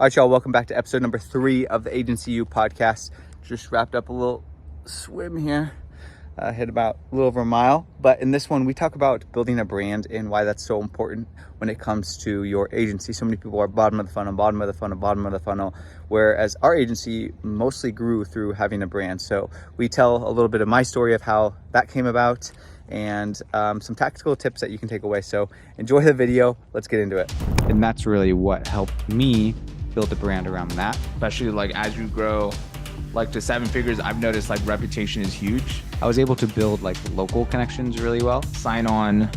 All right, y'all, welcome back to episode number 3 of the Agency U podcast. Just wrapped up a little swim here, hit about a little over a mile. But in this one, we talk about building a brand and why that's so important when it comes to your agency. So many people are bottom of the funnel, bottom of the funnel, bottom of the funnel, whereas our agency mostly grew through having a brand. So we tell a little bit of my story of how that came about and some tactical tips that you can take away. So enjoy the video. Let's get into it. And that's really what helped me build a brand around that. Especially like as you grow like to 7 figures, I've noticed like reputation is huge. I was able to build like local connections really well. Sign on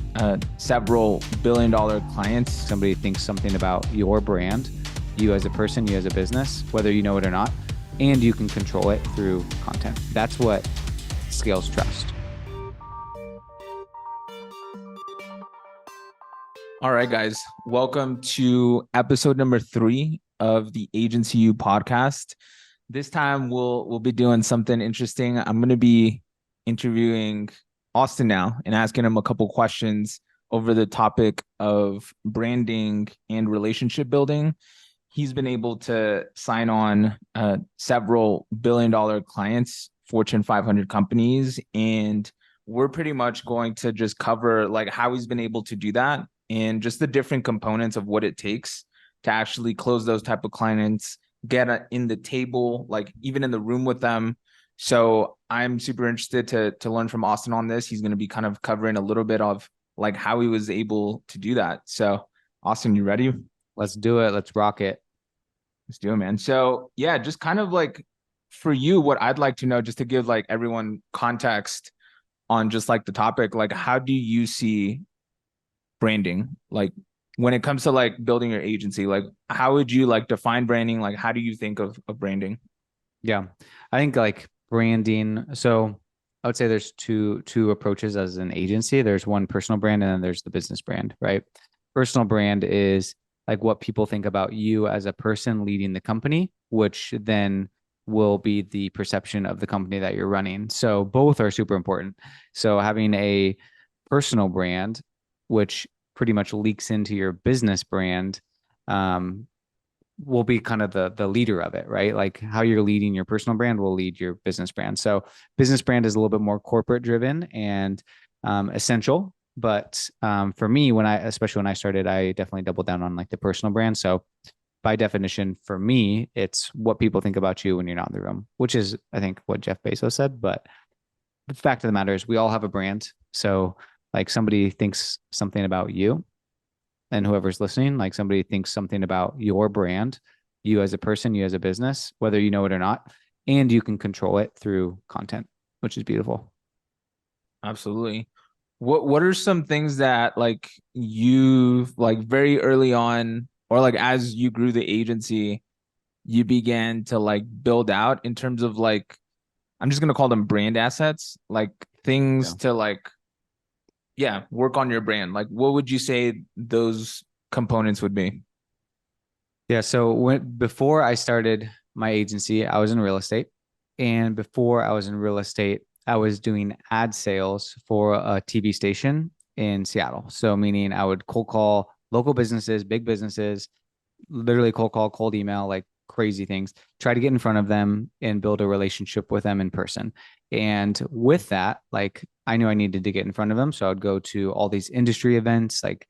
several billion-dollar clients. Somebody thinks something about your brand, you as a person, you as a business, whether you know it or not, and you can control it through content. That's what scales trust. All right, guys, welcome to episode number 3 of the Agency U podcast. This time we'll be doing something interesting. I'm going to be interviewing Austin now and asking him a couple questions over the topic of branding and relationship building. He's been able to sign on several billion-dollar clients, Fortune 500 companies, and we're pretty much going to just cover like how he's been able to do that and just the different components of what it takes to actually close those type of clients, get in the table, like even in the room with them. So I'm super interested to learn from Austin on this. He's going to be kind of covering a little bit of like how he was able to do that. So Austin, you ready? Let's do it. Let's rock it. Let's do it, man. So yeah, just kind of like for you, what I'd like to know, just to give like everyone context on just like the topic, like how do you see branding? Like when it comes to like building your agency, like how would you like define branding? Like how do you think of branding? Yeah, I think like branding. So I would say there's two approaches as an agency. There's one personal brand and then there's the business brand, right? Personal brand is like what people think about you as a person leading the company, which then will be the perception of the company that you're running. So both are super important. So having a personal brand, which pretty much leaks into your business brand, will be kind of the leader of it, right? Like how you're leading your personal brand will lead your business brand. So business brand is a little bit more corporate driven and essential. But for me, especially when I started, I definitely doubled down on like the personal brand. So by definition, for me, it's what people think about you when you're not in the room, which is, I think, what Jeff Bezos said. But the fact of the matter is we all have a brand. So like somebody thinks something about you and whoever's listening, like somebody thinks something about your brand, you as a person, you as a business, whether you know it or not, and you can control it through content, which is beautiful. Absolutely. What are some things that like you like very early on, or like as you grew the agency, you began to like build out in terms of like, I'm just going to call them brand assets, like things to like, yeah, work on your brand. Like what would you say those components would be? Yeah. So before I started my agency, I was in real estate. And before I was in real estate, I was doing ad sales for a TV station in Seattle. So meaning I would cold call local businesses, big businesses, literally cold call, cold email, like crazy things, try to get in front of them and build a relationship with them in person. And with that, like I knew I needed to get in front of them. So I would go to all these industry events, like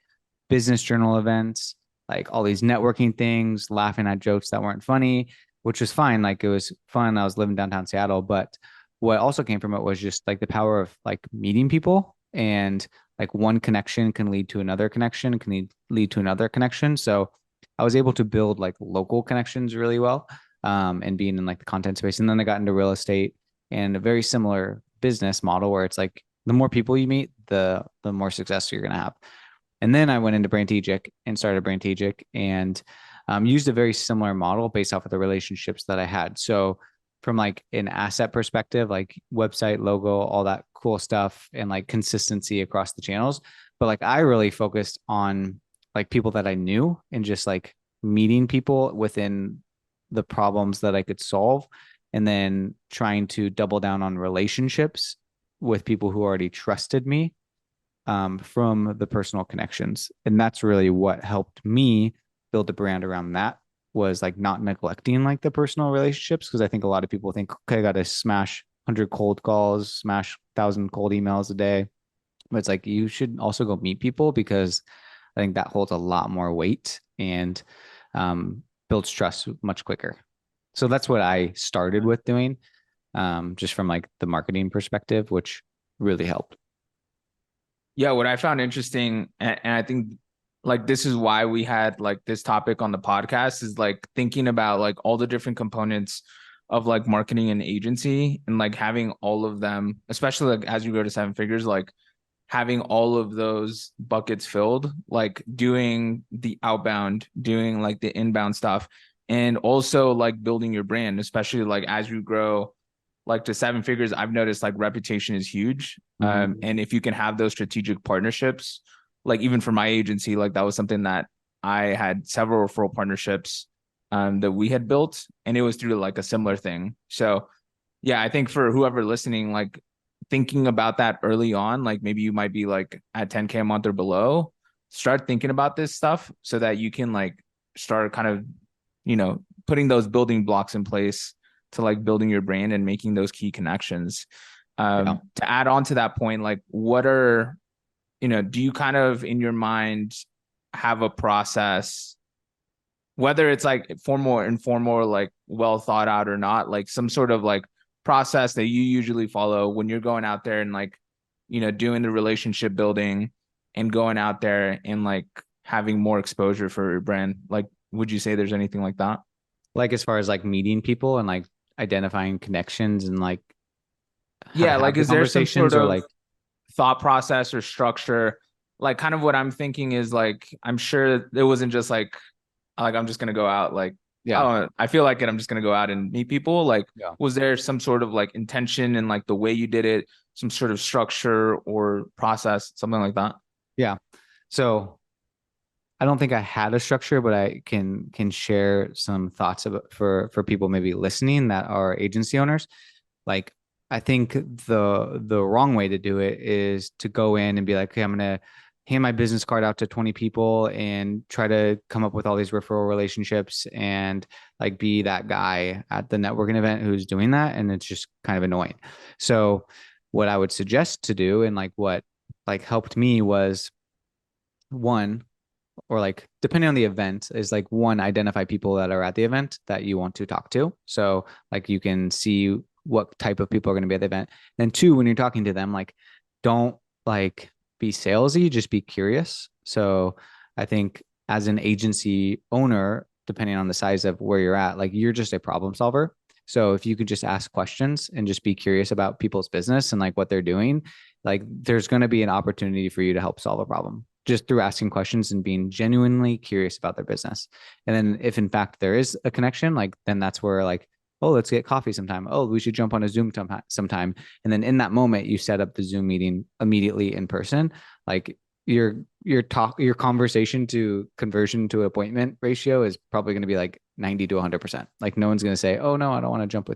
business journal events, like all these networking things, laughing at jokes that weren't funny, which was fine. Like it was fun. I was living downtown Seattle, but what also came from it was just like the power of like meeting people, and like one connection can lead to another connection, can lead to another connection. So I was able to build like local connections really well, and being in like the content space. And then I got into real estate and a very similar business model where it's like the more people you meet, the more success you're going to have. And then I went into Brantegic and started Brantegic and used a very similar model based off of the relationships that I had. So from like an asset perspective, like website, logo, all that cool stuff, and like consistency across the channels. But like I really focused on like people that I knew and just like meeting people within the problems that I could solve, and then trying to double down on relationships with people who already trusted me, from the personal connections. And that's really what helped me build a brand around that, was like not neglecting like the personal relationships. Cause I think a lot of people think, okay, I got to smash 100 cold calls, smash 1,000 cold emails a day. But it's like, you should also go meet people, because I think that holds a lot more weight and builds trust much quicker. So that's what I started with doing, just from like the marketing perspective, which really helped. Yeah, what I found interesting, and I think like this is why we had like this topic on the podcast, is like thinking about like all the different components of like marketing and agency, and like having all of them, especially like as you go to seven figures, like having all of those buckets filled, like doing the outbound, doing like the inbound stuff, and also like building your brand, especially like as you grow like to seven figures. I've noticed like reputation is huge. And if you can have those strategic partnerships, like even for my agency, like that was something that I had several referral partnerships that we had built, and it was through like a similar thing. So yeah, I think for whoever listening, like thinking about that early on, like maybe you might be like at 10K a month or below, start thinking about this stuff so that you can like start kind of, putting those building blocks in place to like building your brand and making those key connections. To add on to that point, like what are, do you kind of in your mind have a process, whether it's like formal or informal or like well thought out or not, like some sort of like process that you usually follow when you're going out there and like, doing the relationship building and going out there and like having more exposure for your brand? Like, would you say there's anything like that? Like as far as like meeting people and like identifying connections and like how to Yeah, have like the is there some conversations, sort or of like, thought process or structure? Like kind of what I'm thinking is like, I'm sure it wasn't just like I'm just gonna go out like, yeah, oh, I feel like it, I'm just gonna go out and meet people. Like, yeah, was there some sort of like intention and like the way you did it, some sort of structure or process, something like that? yeah. So I don't think I had a structure, but I can share some thoughts about for people maybe listening that are agency owners. Like, I think the wrong way to do it is to go in and be like, okay, I'm gonna hand my business card out to 20 people and try to come up with all these referral relationships and like be that guy at the networking event who's doing that. And it's just kind of annoying. So what I would suggest to do, and like what like helped me, was one, or like depending on the event, is like one, identify people that are at the event that you want to talk to. So like you can see what type of people are going to be at the event. Then two, when you're talking to them, like don't like be salesy, just be curious. So I think as an agency owner, depending on the size of where you're at, like you're just a problem solver. So if you could just ask questions and just be curious about people's business and like what they're doing, like there's going to be an opportunity for you to help solve a problem just through asking questions and being genuinely curious about their business. And then if in fact there is a connection, like then that's where like, oh, let's get coffee sometime. Oh, we should jump on a Zoom sometime. And then in that moment, you set up the Zoom meeting immediately in person. Like your conversation to conversion to appointment ratio is probably going to be like 90 to 100%. Like no one's going to say, oh no, I don't want to jump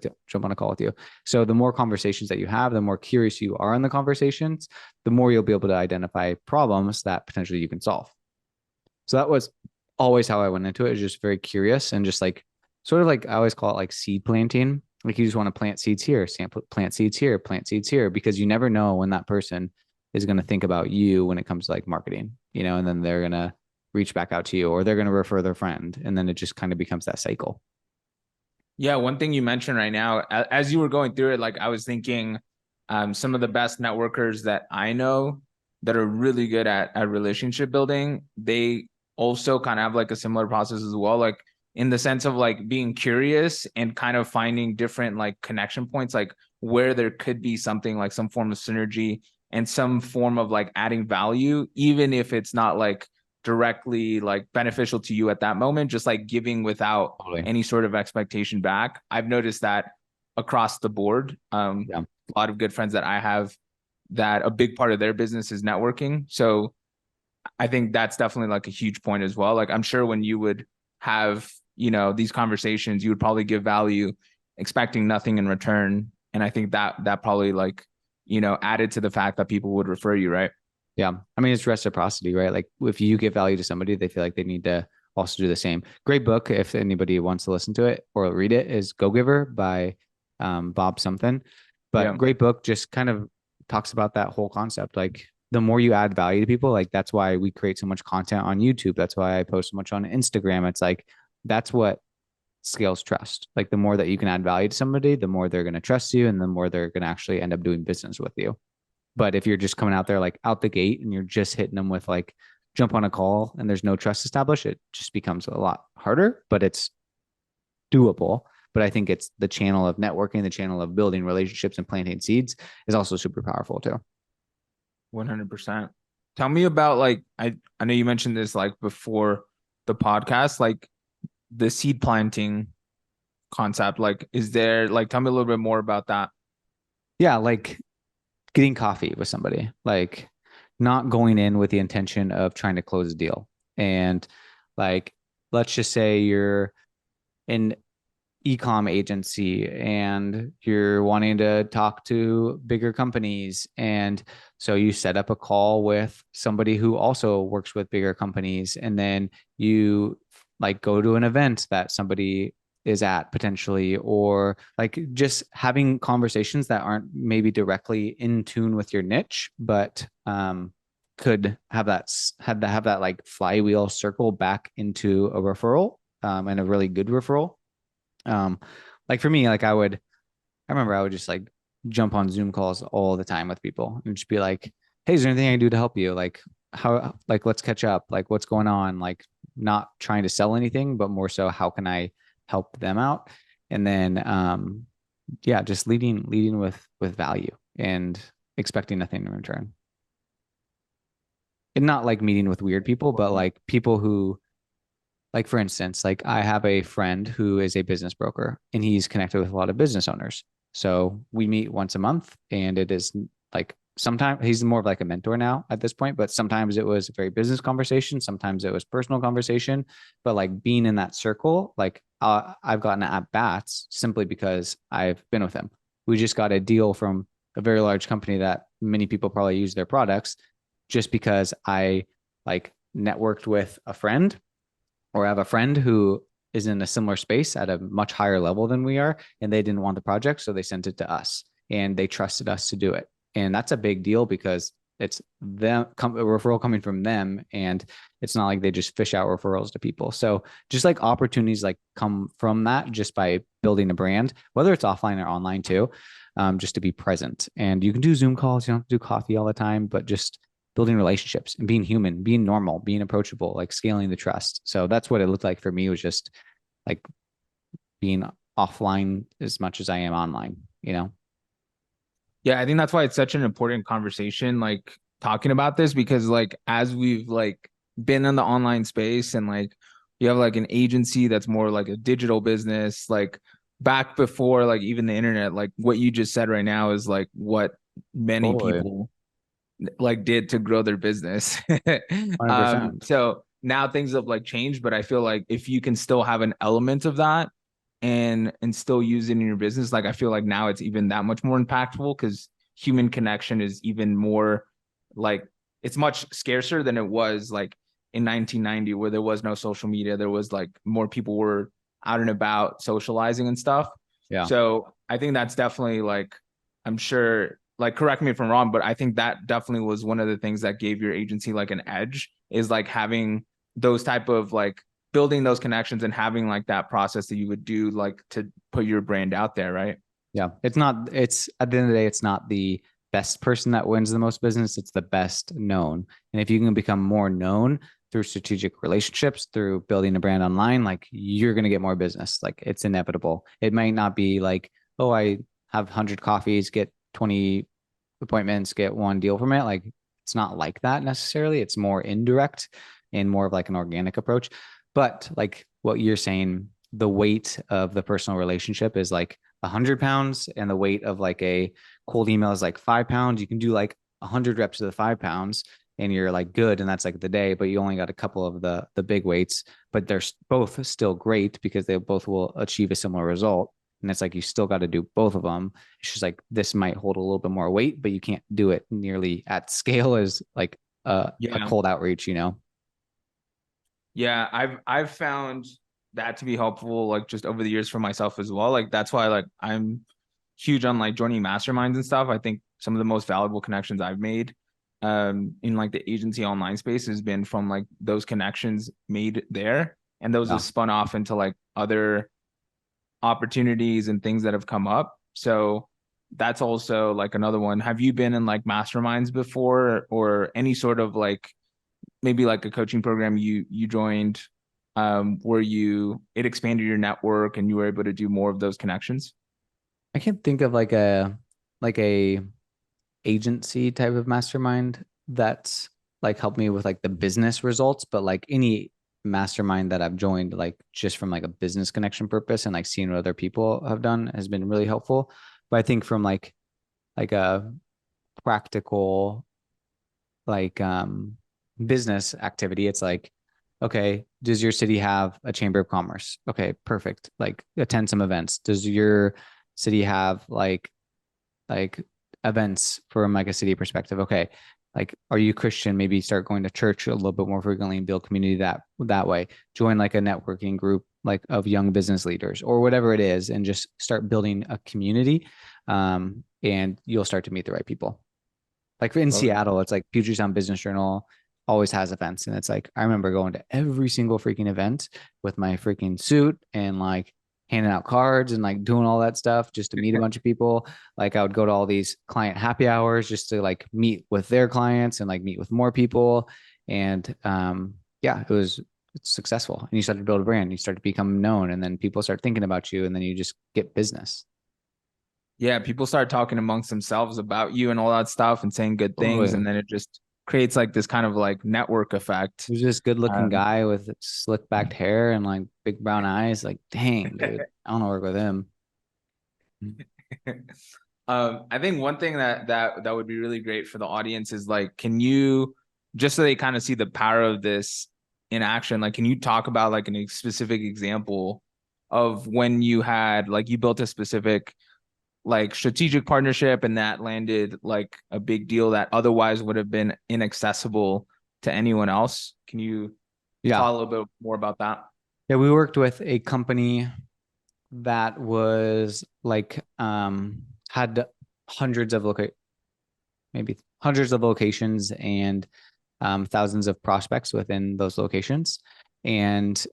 on a call with you. So the more conversations that you have, the more curious you are in the conversations, the more you'll be able to identify problems that potentially you can solve. So that was always how I went into it, is just very curious and just like sort of like I always call it like seed planting. Like you just want to plant seeds here, plant seeds here, plant seeds here, because you never know when that person is going to think about you when it comes to like marketing, and then they're going to reach back out to you, or they're going to refer their friend. And then it just kind of becomes that cycle. Yeah, one thing you mentioned right now, as you were going through it, like I was thinking, some of the best networkers that I know that are really good at relationship building, they also kind of have like a similar process as well, like in the sense of like being curious and kind of finding different like connection points, like where there could be something like some form of synergy and some form of like adding value, even if it's not like directly like beneficial to you at that moment, just like giving without Totally. any sort of expectation back. I've noticed that across the board. Yeah. A lot of good friends that I have, that a big part of their business is networking. So I think that's definitely like a huge point as well. Like I'm sure when you would have, these conversations, you would probably give value expecting nothing in return. And I think that probably like, added to the fact that people would refer you, right? Yeah. I mean, it's reciprocity, right? Like if you give value to somebody, they feel like they need to also do the same. Great book if anybody wants to listen to it or read it is Go Giver by Bob something. But great book, just kind of talks about that whole concept. Like the more you add value to people, like that's why we create so much content on YouTube. That's why I post so much on Instagram. It's like that's what scales trust. Like the more that you can add value to somebody, the more they're going to trust you and the more they're going to actually end up doing business with you. But if you're just coming out there like out the gate and you're just hitting them with like jump on a call and there's no trust established, it just becomes a lot harder, but it's doable. But I think it's the channel of networking, the channel of building relationships and planting seeds is also super powerful too. 100%. Tell me about like, I know you mentioned this like before the podcast, like the seed planting concept. Like, is there like, tell me a little bit more about that. Yeah, like getting coffee with somebody, like not going in with the intention of trying to close a deal. And like, let's just say you're an e-com agency and you're wanting to talk to bigger companies. And so you set up a call with somebody who also works with bigger companies. And then you like go to an event that somebody is at potentially, or like just having conversations that aren't maybe directly in tune with your niche, but could have that like flywheel circle back into a referral, and a really good referral. Like for me, like I remember I would just like jump on Zoom calls all the time with people and just be like, hey, is there anything I can do to help you? Like how, like, let's catch up. Like what's going on? Like not trying to sell anything, but more so how can I help them out? And then, yeah, just leading with value and expecting nothing in return. And not like meeting with weird people, but like people who, like for instance, like I have a friend who is a business broker and he's connected with a lot of business owners. So we meet once a month and it is like sometimes he's more of like a mentor now at this point, but sometimes it was a very business conversation. Sometimes it was personal conversation, but like being in that circle, like I've gotten at bats simply because I've been with him. We just got a deal from a very large company that many people probably use their products just because I like networked with a friend or have a friend who is in a similar space at a much higher level than we are, and they didn't want the project, so they sent it to us, and they trusted us to do it. And that's a big deal because it's them, a referral coming from them, and it's not like they just fish out referrals to people. So just like opportunities like come from that just by building a brand, whether it's offline or online too, just to be present. And you can do Zoom calls, you don't have to do coffee all the time, but just building relationships and being human, being normal, being approachable, like scaling the trust. So that's what it looked like for me, was just like being offline as much as I am online, you know? Yeah, I think that's why it's such an important conversation, like talking about this, because like as we've like been in the online space and like you have like an agency that's more like a digital business, like back before like even the internet, like what you just said right now is like what many people like did to grow their business. 100%. So now things have like changed, but I feel like if you can still have an element of that and still use it in your business, like I feel like now it's even that much more impactful because human connection is even more like it's much scarcer than it was like in 1990 where there was no social media. There was like more people were out and about socializing and stuff. Yeah. So I think that's definitely like, I'm sure, like correct me if I'm wrong, but I think that definitely was one of the things that gave your agency like an edge, is like having those type of like building those connections and having like that process that you would do like to put your brand out there, right? Yeah. It's at the end of the day, it's not the best person that wins the most business. It's the best known. And if you can become more known through strategic relationships, through building a brand online, like you're going to get more business. Like it's inevitable. It might not be like, oh, I have 100 coffees, get 20 appointments, get one deal from it. Like it's not like that necessarily. It's more indirect and more of like an organic approach. But like what you're saying, the weight of the personal relationship is like 100 pounds, and the weight of like a cold email is like 5 pounds. You can do like 100 reps of the 5 pounds and you're like good, and that's like the day, but you only got a couple of the big weights, but they're both still great because they both will achieve a similar result. And it's like you still got to do both of them. It's just like this might hold a little bit more weight, but you can't do it nearly at scale as like a Yeah. cold outreach, you know? Yeah, I've found that to be helpful, like just over the years for myself as well. Like that's why like I'm huge on like joining masterminds and stuff. I think some of the most valuable connections I've made in like the agency online space has been from like those connections made there. And those have Yeah. spun off into like other opportunities and things that have come up. So that's also like another one. Have you been in like masterminds before or any sort of like maybe like a coaching program you joined where it expanded your network and you were able to do more of those connections? I can't think of like a agency type of mastermind that's like helped me with like the business results, but like any mastermind that I've joined, like just from like a business connection purpose and like seeing what other people have done has been really helpful. But I think from like a practical like business activity, it's like, okay, does your city have a chamber of commerce? Okay, perfect. Like attend some events. Does your city have like events from like a city perspective? Okay, like are you Christian? Maybe start going to church a little bit more frequently and build community that way. Join like a networking group like of young business leaders or whatever it is, and just start building a community. And you'll start to meet the right people. Like in Love it. Seattle, it's like Puget Sound Business Journal always has events. And it's like, I remember going to every single freaking event with my freaking suit and like handing out cards and like doing all that stuff just to meet a bunch of people. Like I would go to all these client happy hours just to like meet with their clients and like meet with more people. And yeah, it's successful. And you start to build a brand, you start to become known, and then people start thinking about you, and then you just get business. Yeah, people start talking amongst themselves about you and all that stuff and saying good things, Totally. and then it just creates like this kind of like network effect. There's this good looking um, guy with slick backed hair and like big brown eyes. Like, dang, dude, I want to work with him. I think one thing that would be really great for the audience is like, can you, just so they kind of see the power of this in action, like, can you talk about like a specific example of when you had like you built a specific like strategic partnership and that landed like a big deal that otherwise would have been inaccessible to anyone else? Can you Yeah. talk a little bit more about that? Yeah. We worked with a company that was like, had hundreds of maybe hundreds of locations and thousands of prospects within those locations. And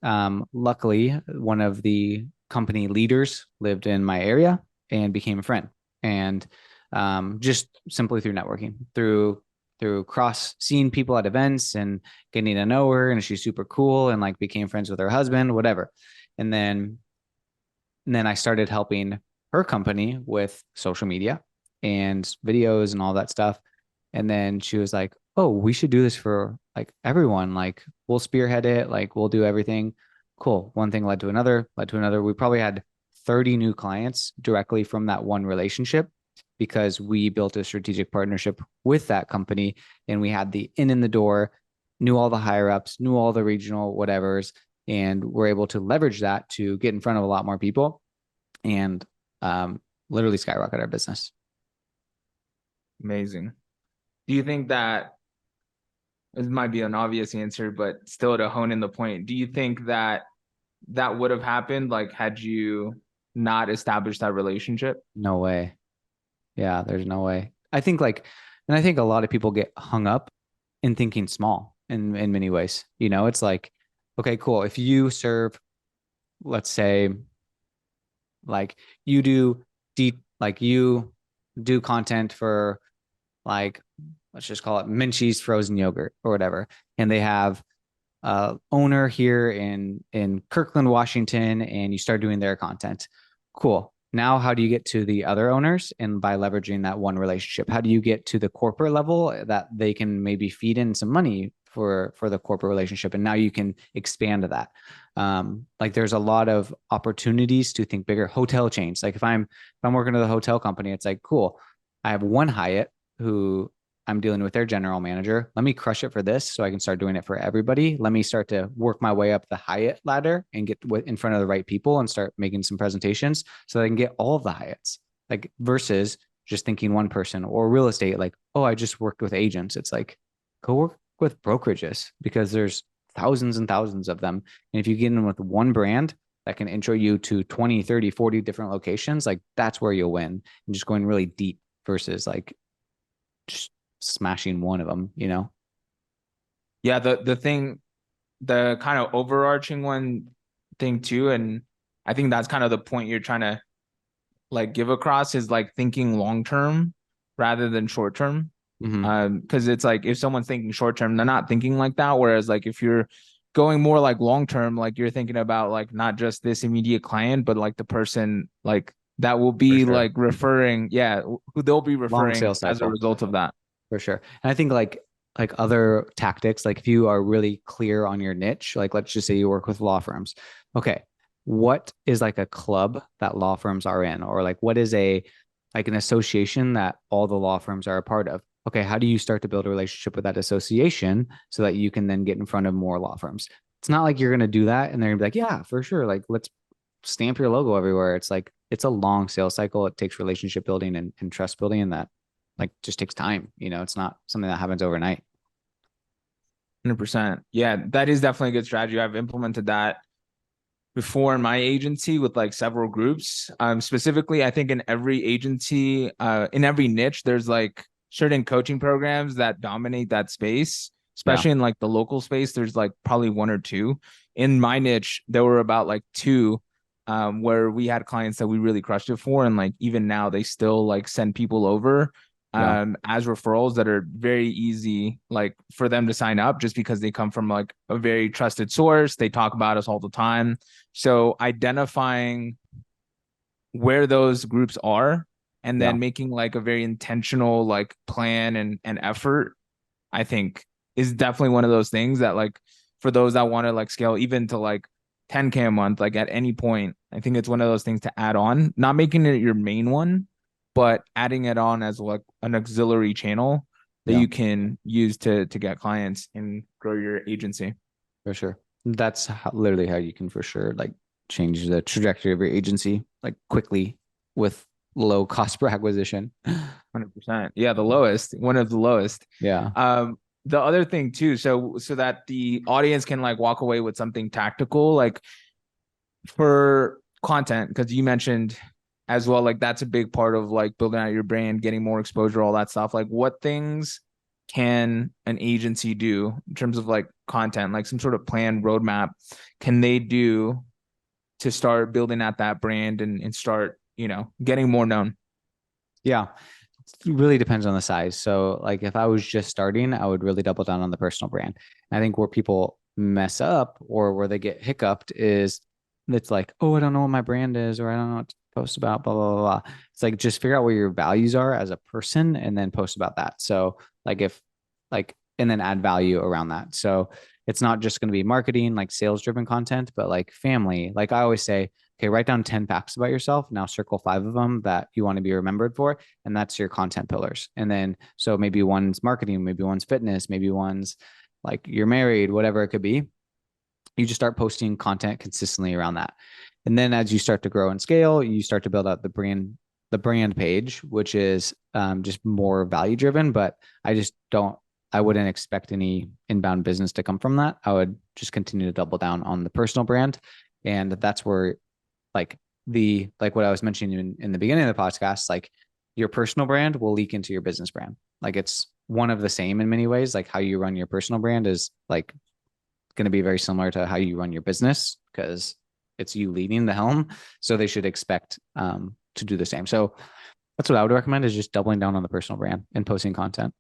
luckily, one of the company leaders lived in my area and became a friend. And just simply through networking, through cross seeing people at events and getting to know her, and she's super cool, and like became friends with her husband, whatever. And then and then I started helping her company with social media and videos and all that stuff. And then she was like, "Oh, we should do this for like everyone. Like we'll spearhead it, like we'll do everything." Cool. One thing led to another, led to another. We probably had 30 new clients directly from that one relationship because we built a strategic partnership with that company, and we had the in the door, knew all the higher ups, knew all the regional whatevers, and we're able to leverage that to get in front of a lot more people and literally skyrocket our business. Amazing. Do you think that this might be an obvious answer, but still to hone in the point, do you think that that would have happened like had you not established that relationship? No way. Yeah, there's no way. I think like, and I think a lot of people get hung up in thinking small in many ways. You know, it's like, okay, cool. If you serve, let's say, like you do deep, like you do content for like, let's just call it Minchie's frozen yogurt or whatever, and they have owner here in Kirkland, Washington, and you start doing their content. Cool. Now, how do you get to the other owners? And by leveraging that one relationship, how do you get to the corporate level that they can maybe feed in some money for the corporate relationship? And now you can expand to that. Like there's a lot of opportunities to think bigger. Hotel chains. Like if I'm working with a hotel company, it's like cool. I have one Hyatt who I'm dealing with their general manager. Let me crush it for this so I can start doing it for everybody. Let me start to work my way up the Hyatt ladder and get in front of the right people and start making some presentations so that I can get all of the Hyatts. Like versus just thinking one person or real estate, like, oh, I just worked with agents. It's like, go work with brokerages because there's thousands and thousands of them. And if you get in with one brand that can intro you to 20, 30, 40 different locations, like that's where you'll win. And just going really deep versus like just smashing one of them, you know? Yeah, the kind of overarching one thing too, and I think that's kind of the point you're trying to like give across, is like thinking long term rather than short term. Because it's like if someone's thinking short term, they're not thinking like that. Whereas like if you're going more like long term, like you're thinking about like not just this immediate client, but like the person like that will be sure. like referring, yeah, who they'll be Long referring sales as a cycle. result of that. For sure. And I think like other tactics, like if you are really clear on your niche, like let's just say you work with law firms. Okay, what is like a club that law firms are in? Or like what is a like an association that all the law firms are a part of? Okay, how do you start to build a relationship with that association so that you can then get in front of more law firms? It's not like you're gonna do that and they're gonna be like, yeah, for sure. Like let's stamp your logo everywhere. It's like it's a long sales cycle. It takes relationship building and trust building, and that like just takes time. You know, it's not something that happens overnight. 100%. Yeah, that is definitely a good strategy. I've implemented that before in my agency with like several groups. Specifically, I think in every agency, in every niche, there's like certain coaching programs that dominate that space, especially in like the local space. There's like probably one or two. In my niche, there were about like two, where we had clients that we really crushed it for. And like even now, they still like send people over as referrals that are very easy like for them to sign up, just because they come from like a very trusted source. They talk about us all the time. So identifying where those groups are and then making like a very intentional like plan and effort, I think is definitely one of those things that like for those that want to like scale even to like 10K a month, like at any point, I think it's one of those things to add on, not making it your main one, but adding it on as like an auxiliary channel that you can use to get clients and grow your agency. For sure. That's literally how you can for sure like change the trajectory of your agency like quickly with low cost per acquisition. 100%. Yeah, the lowest, one of the lowest. Yeah. The other thing too, so that the audience can like walk away with something tactical, like for content, because you mentioned as well, like that's a big part of like building out your brand, getting more exposure, all that stuff. Like what things can an agency do in terms of like content, like some sort of plan roadmap can they do to start building out that brand and start, you know, getting more known? Yeah. It really depends on the size. So like if I was just starting, I would really double down on the personal brand. I think where people mess up or where they get hiccuped is it's like, oh, I don't know what my brand is, or I don't know what to post about, blah, blah, blah, blah. It's like just figure out what your values are as a person and then post about that. So like if like and then add value around that. So it's not just going to be marketing, like sales driven content, but like family. Like I always say, okay, write down 10 facts about yourself. Now circle 5 of them that you want to be remembered for. And that's your content pillars. And then, so maybe one's marketing, maybe one's fitness, maybe one's like you're married, whatever it could be. You just start posting content consistently around that. And then as you start to grow and scale, you start to build out the brand page, which is just more value driven. But I wouldn't expect any inbound business to come from that. I would just continue to double down on the personal brand. And that's where like what I was mentioning in the beginning of the podcast, like your personal brand will leak into your business brand. Like it's one of the same in many ways. Like how you run your personal brand is like going to be very similar to how you run your business because it's you leading the helm. So they should expect to do the same. So that's what I would recommend is just doubling down on the personal brand and posting content.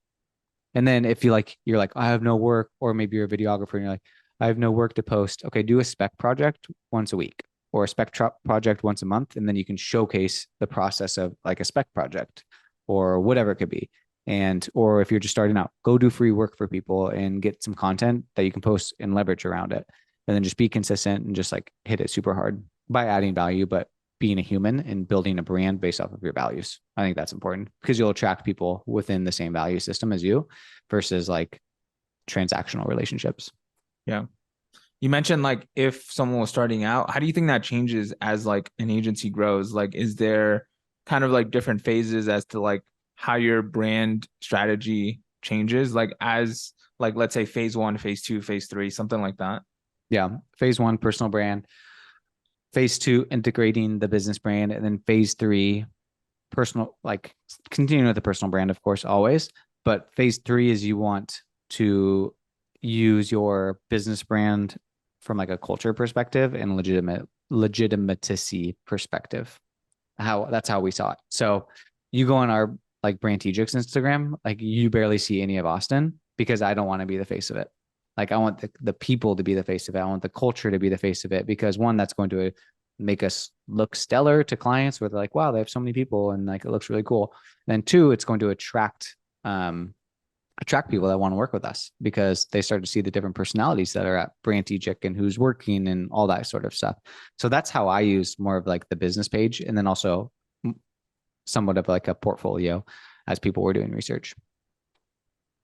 And then if you're like, I have no work, or maybe you're a videographer and you're like, I have no work to post. Okay, do a spec project once a week or a spec project once a month. And then you can showcase the process of like a spec project or whatever it could be. And, or if you're just starting out, go do free work for people and get some content that you can post and leverage around it. And then just be consistent and just like hit it super hard by adding value, but being a human and building a brand based off of your values. I think that's important because you'll attract people within the same value system as you versus like transactional relationships. Yeah. You mentioned like if someone was starting out, how do you think that changes as like an agency grows? Like, is there kind of like different phases as to like how your brand strategy changes, like as like let's say phase 1, phase 2, phase 3, something like that? Yeah. Phase 1, personal brand. Phase 2, integrating the business brand. And then phase 3, personal, like continuing with the personal brand, of course, always. But phase 3 is you want to use your business brand from like a culture perspective and legitimacy perspective. That's how we saw it. So you go on our like Brand Strategic's Instagram, like you barely see any of Austin because I don't want to be the face of it. Like I want the people to be the face of it. I want the culture to be the face of it because one, that's going to make us look stellar to clients where they're like, wow, they have so many people and like it looks really cool. And then two, it's going to attract people that want to work with us because they start to see the different personalities that are at Brand Strategic and who's working and all that sort of stuff. So that's how I use more of like the business page and then also somewhat of like a portfolio as people were doing research.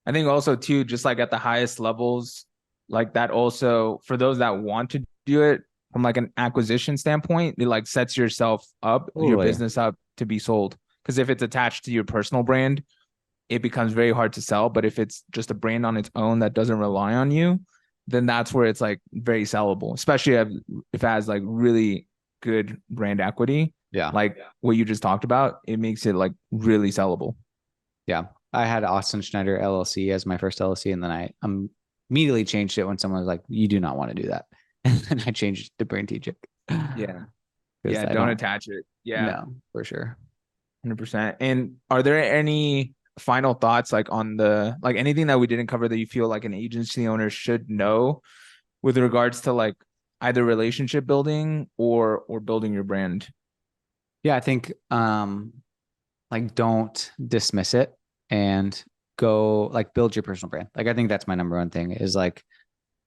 I think also too, just like at the highest levels, like that also for those that want to do it from like an acquisition standpoint, it like sets yourself up, your business up to be sold. Because if it's attached to your personal brand, it becomes very hard to sell. But if it's just a brand on its own that doesn't rely on you, then that's where it's like very sellable, especially if it has like really good brand equity. Yeah. Like what you just talked about, it makes it like really sellable. Yeah. I had Austin Schneider LLC as my first LLC, and then I immediately changed it when someone was like, "You do not want to do that," and then I changed it to Brand Strategic. Yeah. Yeah, Don't attach it. Yeah. No, for sure. 100%. And are there any final thoughts like on the like anything that we didn't cover that you feel like an agency owner should know with regards to like either relationship building or building your brand? Yeah, I think like don't dismiss it and go like build your personal brand. Like I think that's my number one thing is like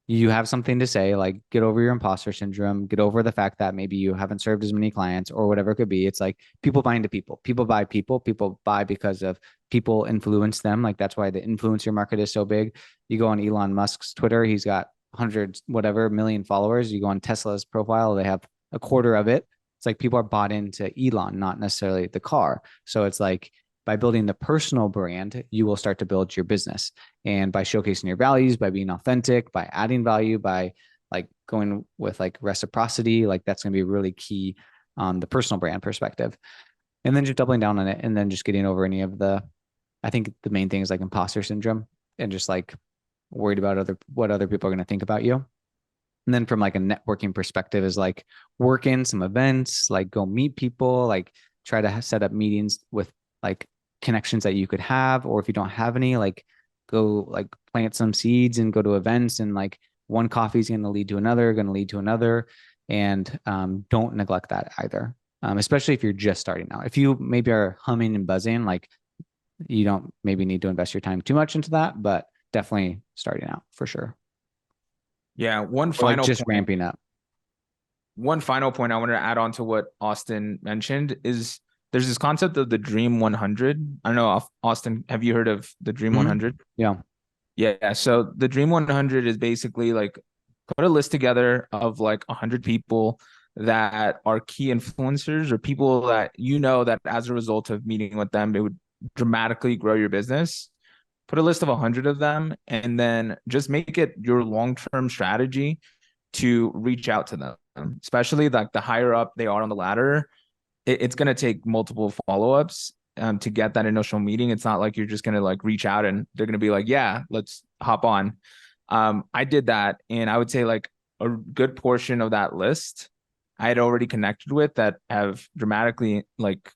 you have something to say, like get over your imposter syndrome, get over the fact that maybe you haven't served as many clients or whatever it could be. It's like people buy into people. People buy people. People buy because of people influence them. Like that's why the influencer market is so big. You go on Elon Musk's Twitter, he's got hundreds, whatever, million followers. You go on Tesla's profile, they have a quarter of it. It's like people are bought into Elon, not necessarily the car. So it's like by building the personal brand, you will start to build your business. And by showcasing your values, by being authentic, by adding value, by like going with like reciprocity, like that's going to be really key on the personal brand perspective. And then just doubling down on it and then just getting over any of I think the main thing is like imposter syndrome and just like worried about what other people are going to think about you. And then from like a networking perspective is like work in some events, like go meet people, like try to set up meetings with like connections that you could have, or if you don't have any, like go like plant some seeds and go to events and like one coffee is going to lead to another, and don't neglect that either. Especially if you're just starting out. If you maybe are humming and buzzing, like you don't maybe need to invest your time too much into that, but definitely starting out for sure. Yeah. Or like just ramping up. One final point I wanted to add on to what Austin mentioned is there's this concept of the Dream 100. I don't know, Austin, have you heard of the Dream 100? Yeah. Yeah. So the Dream 100 is basically like put a list together of like 100 people that are key influencers or people that you know that as a result of meeting with them, it would dramatically grow your business. Put a list of 100 of them and then just make it your long-term strategy to reach out to them, especially like the higher up they are on the ladder. It's going to take multiple follow-ups to get that initial meeting. It's not like you're just going to like reach out and they're going to be like, yeah, let's hop on. I did that. And I would say like a good portion of that list I had already connected with that have dramatically, like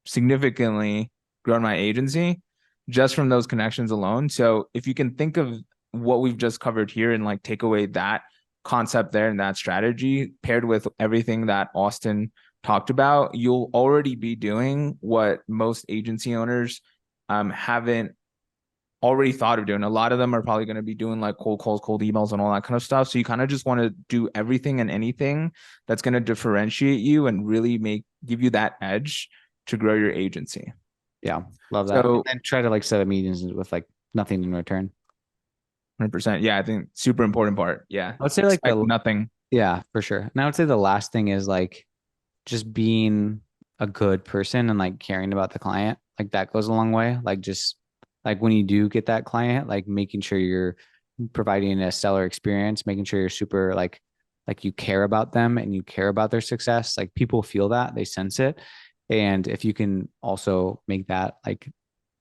significantly grown my agency just from those connections alone. So if you can think of what we've just covered here and like take away that concept there and that strategy paired with everything that Austin talked about, you'll already be doing what most agency owners haven't already thought of doing. A lot of them are probably going to be doing like cold calls, cold emails, and all that kind of stuff. So you kind of just want to do everything and anything that's going to differentiate you and really give you that edge to grow your agency. Yeah, love that. So, and then try to like set up meetings with like nothing in return. 100%. Yeah, I think super important part. Yeah, I would say like nothing. Yeah, for sure. And I would say the last thing is like just being a good person and like caring about the client. Like that goes a long way. Like just like when you do get that client, like making sure you're providing a stellar experience, making sure you're super like you care about them and you care about their success. Like people feel that, they sense it. And if you can also make that like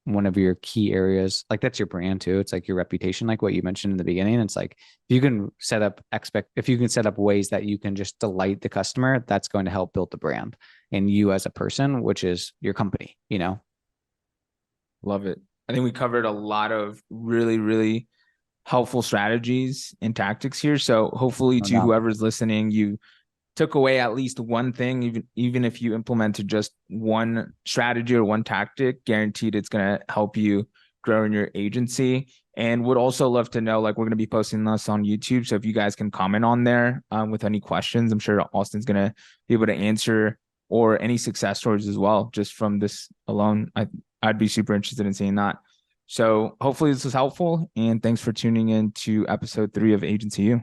one of your key areas, like that's your brand too. It's like your reputation, like what you mentioned in the beginning. It's like if you can if you can set up ways that you can just delight the customer, that's going to help build the brand and you as a person, which is your company, you know? Love it. I think we covered a lot of really, really helpful strategies and tactics here. So hopefully No to doubt. whoever's listening, you took away at least one thing, even if you implemented just one strategy or one tactic, guaranteed it's going to help you grow in your agency. And would also love to know, like we're going to be posting this on YouTube. So if you guys can comment on there with any questions, I'm sure Austin's going to be able to answer, or any success stories as well, just from this alone. I'd be super interested in seeing that. So hopefully this was helpful, and thanks for tuning in to episode 3 of Agency U.